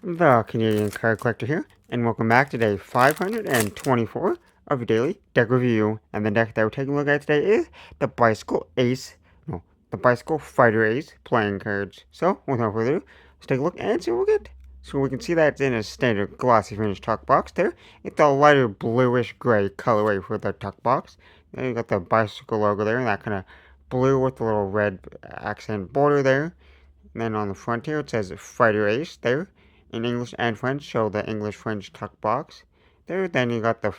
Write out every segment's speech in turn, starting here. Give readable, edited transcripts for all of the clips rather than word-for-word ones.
The Canadian Card Collector here, and welcome back to day 524 of your daily deck review. And the deck that we're taking a look at today is the Bicycle the Bicycle Fighter Ace playing cards. So, without further ado, let's take a look and see what we get. So we can see that it's in a standard glossy finish tuck box there. It's a lighter bluish gray colorway for the tuck box. Then you got the bicycle logo there, and that kind of blue with the little red accent border there. And then on the front here it says Fighter Ace there in English and French. Show the English French tuck box there. Then you got the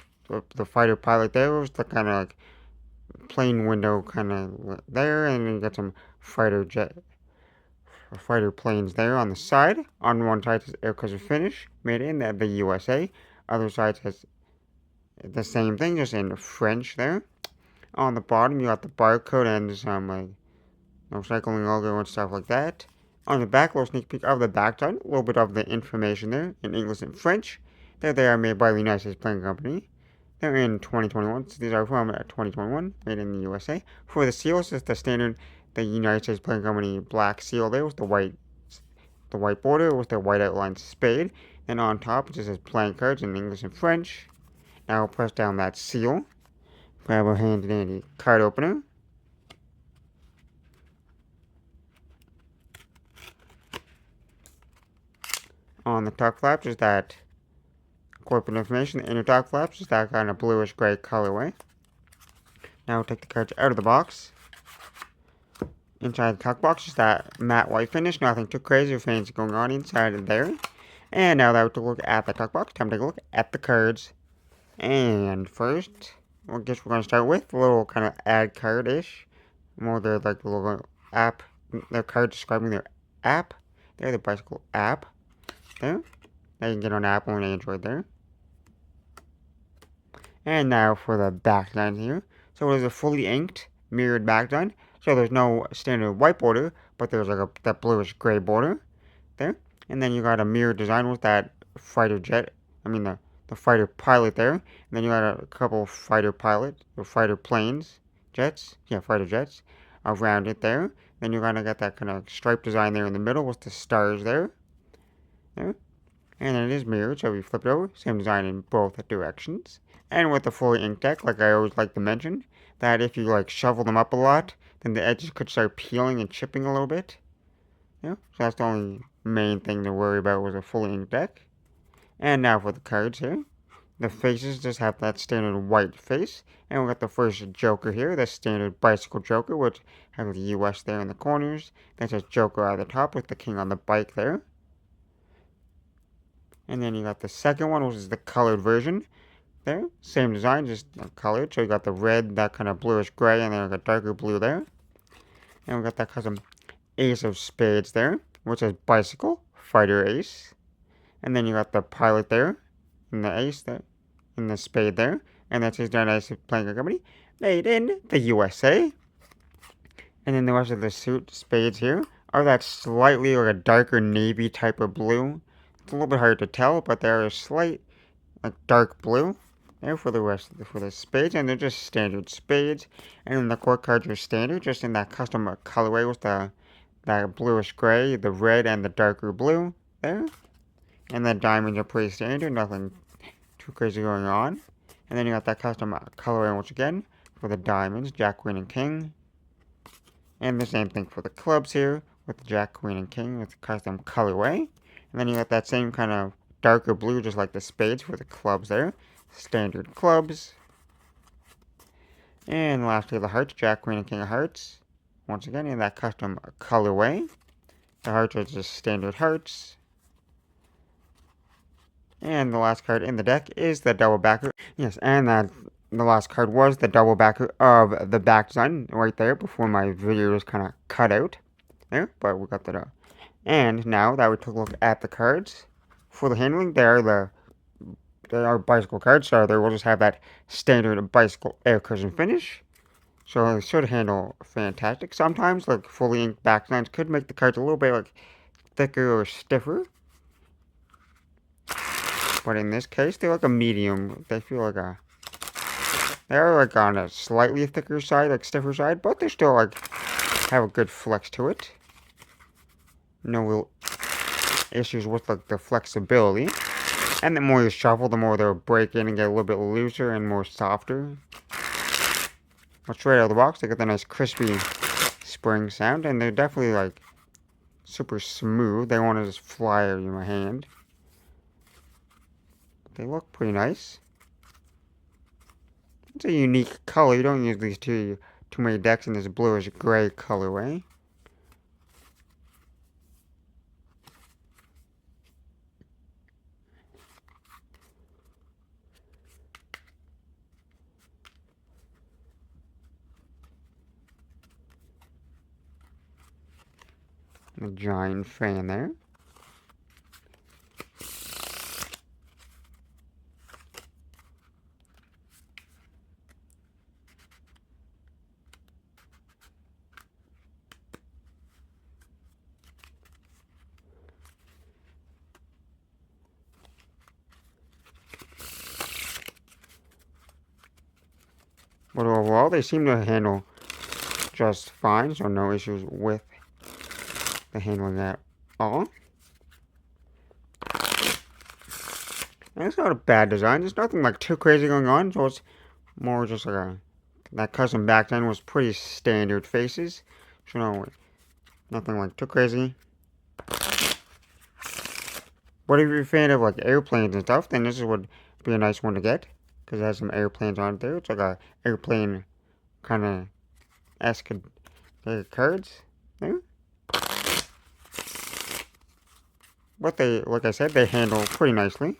fighter pilot there. It was the kind of like plane window kind of there, and then you got some fighter planes there on the side. On one side says Air Cruiser Finish, made in the USA. Other side says the same thing, just in French there. On the bottom you got the barcode and some like recycling logo and stuff like that. On the back, a little sneak peek of the backside, a little bit of the information there in English and French. There they are, made by the United States Playing Company. They're in 2021, so these are from 2021, made in the USA. For the seals, it's the standard, the United States Playing Company black seal there with the white border with the white outlined spade. Then on top, it just says playing cards in English and French. Now we'll press down that seal. Grab our handy dandy card opener. On the tuck flaps is that corporate information. The inner tuck flaps is that kind of bluish gray colorway. Now we'll take the cards out of the box. Inside the tuck box is that matte white finish. Nothing too crazy or fancy going on inside of there. And now that we took a look at the tuck box, time to take a look at the cards. And first, I guess we're going to start with a little kind of ad card-ish. More their like the little app, their card describing their app. They're the bicycle app. There. Now you can get on Apple and Android there. And now for the backline here. So it is a fully inked, mirrored backline. So there's no standard white border, but there's like that bluish gray border there. And then you got a mirrored design with that fighter jet. The fighter pilot there. And then you got a couple fighter planes, jets. Yeah, fighter jets around it there. Then you're gonna get that kind of stripe design there in the middle with the stars there. There. And then it is mirrored, so we flip it over, same design in both directions. And with the fully inked deck, like I always like to mention, that if you like shuffle them up a lot, then the edges could start peeling and chipping a little bit. Yeah, so that's the only main thing to worry about with a fully inked deck. And now for the cards here. The faces just have that standard white face. And we got the first Joker here, the standard bicycle Joker, which has the US there in the corners. That says Joker at the top with the king on the bike there. And then you got the second one, which is the colored version there. Same design, just colored. So you got the red, that kind of bluish gray, and then you got darker blue there. And we got that custom Ace of Spades there, which is Bicycle Fighter Ace. And then you got the pilot there, and the ace there, and the spade there. And that's his United States Playing Company, made in the USA. And then the rest of the suit spades here are that slightly like a darker navy type of blue. It's a little bit hard to tell, but they're a slight like dark blue there for the rest of the spades, and they're just standard spades. And then the court cards are standard, just in that custom colorway with that bluish gray, the red, and the darker blue there. And the diamonds are pretty standard, nothing too crazy going on. And then you got that custom colorway once again for the diamonds, Jack, Queen, and King. And the same thing for the clubs here with the Jack, Queen, and King with the custom colorway. And then you got that same kind of darker blue, just like the spades for the clubs there. Standard clubs. And lastly, the hearts, Jack, Queen, and King of Hearts. Once again, in that custom colorway. The hearts are just standard hearts. And the last card in the deck is the double backer. Yes, and the last card was the double backer of the back design right there before my video was kind of cut out there. But we got that. And now that we took a look at the cards, for the handling, they are bicycle cards, so they will just have that standard bicycle air cushion finish. So they should handle fantastic. Sometimes, like fully inked backlines could make the cards a little bit like thicker or stiffer. But in this case, they're like a medium. They feel like they're like on a slightly thicker side, like stiffer side, but they still like have a good flex to it. No real issues with like the flexibility. And the more you shuffle, the more they'll break in and get a little bit looser and more softer. But straight out of the box, they get the nice crispy spring sound, and they're definitely like super smooth. They want to just fly out of your hand. They look pretty nice. It's a unique color. You don't use these too many decks in this bluish gray colorway. A giant fan there. But overall, they seem to handle just fine, so no issues with the handling at all. And it's not a bad design. There's nothing like too crazy going on, so it's more just like that custom back end was pretty standard faces. So no, nothing like too crazy. But if you're a fan of like airplanes and stuff, then this would be a nice one to get. Because it has some airplanes on it there. It's like a airplane kind of esque cards there. But they, like I said, they handle pretty nicely.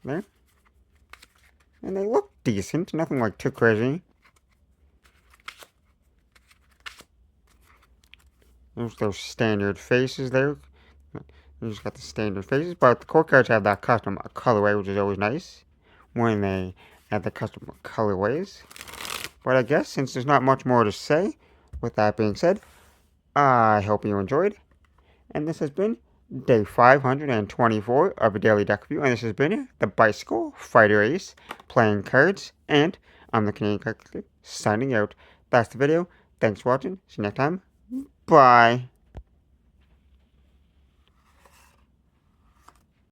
There. And they look decent. Nothing like too crazy. There's those standard faces there. You just got the standard faces, but the core cards have that custom colorway, which is always nice when they add the custom colorways. But I guess since there's not much more to say, with that being said, I hope you enjoyed. And this has been day 524 of a daily deck review. And this has been the Bicycle Fighter Ace playing cards. And I'm the Canadian Card Collector signing out. That's the video. Thanks for watching. See you next time. Bye.